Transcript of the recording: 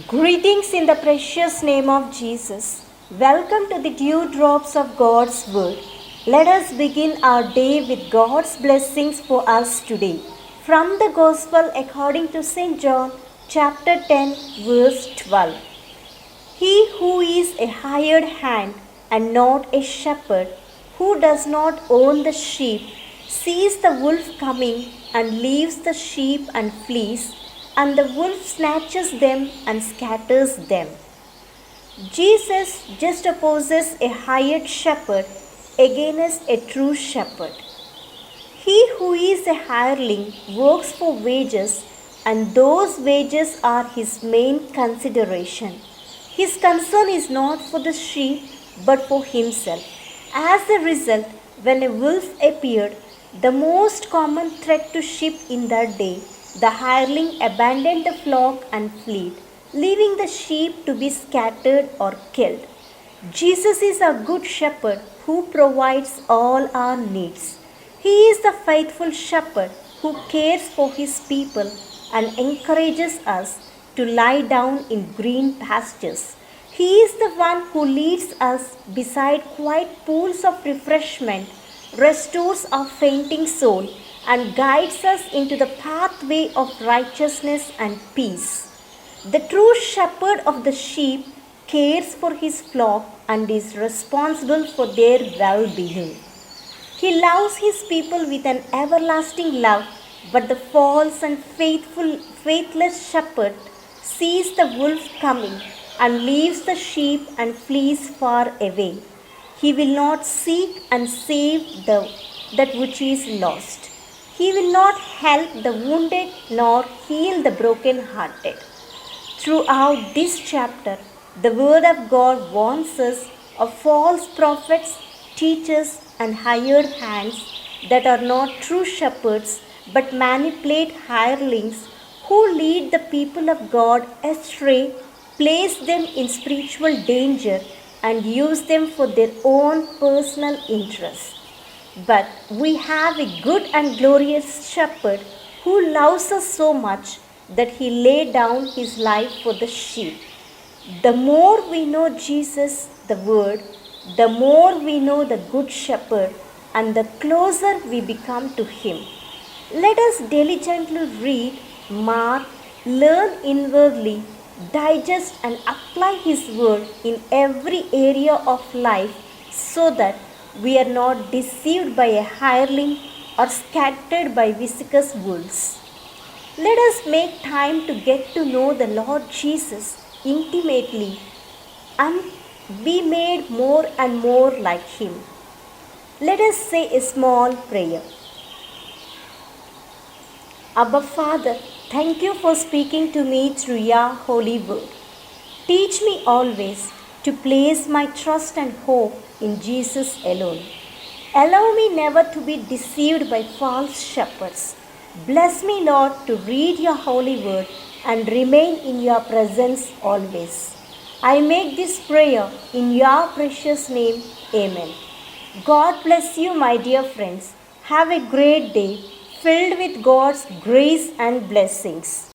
Greetings in the precious name of Jesus. Welcome to the dew drops of God's Word. Let us begin our day with God's blessings for us today. From the Gospel according to St. John, chapter 10, verse 12. He who is a hired hand and not a shepherd, who does not own the sheep, sees the wolf coming and leaves the sheep and flees, and the wolf snatches them and scatters them. Jesus just opposes a hired shepherd against a true shepherd. He who is a hireling works for wages, and those wages are his main consideration. His concern is not for the sheep but for himself. As a result, when a wolf appeared, the most common threat to sheep in that day, the hireling abandoned the flock and fled, leaving the sheep to be scattered or killed. Jesus is a good shepherd who provides all our needs. He is the faithful shepherd who cares for his people and encourages us to lie down in green pastures. He is the one who leads us beside quiet pools of refreshment, restores our fainting soul, and guides us into the pathway of righteousness and peace. The true shepherd of the sheep cares for his flock and is responsible for their well-being. He loves his people with an everlasting love, but the false and faithless shepherd sees the wolf coming and leaves the sheep and flees far away. He will not seek and save that which is lost. He will not help the wounded nor heal the broken-hearted. Throughout this chapter, the Word of God warns us of false prophets, teachers, and hired hands that are not true shepherds but manipulate hirelings who lead the people of God astray, place them in spiritual danger, and use them for their own personal interests. But we have a good and glorious shepherd who loves us so much that he laid down his life for the sheep. The more we know Jesus, the Word, the more we know the Good Shepherd, and the closer we become to him. Let us diligently read, mark, learn inwardly, digest and apply his word in every area of life so that we are not deceived by a hireling or scattered by viscous wolves. Let us make time to get to know the Lord Jesus intimately and be made more and more like him. Let us say a small prayer. Abba Father, thank you for speaking to me through your holy word. Teach me always to place my trust and hope in Jesus alone. Allow me never to be deceived by false shepherds. Bless me, Lord, to read your holy word and remain in your presence always. I make this prayer in your precious name. Amen. God bless you, my dear friends. Have a great day filled with God's grace and blessings.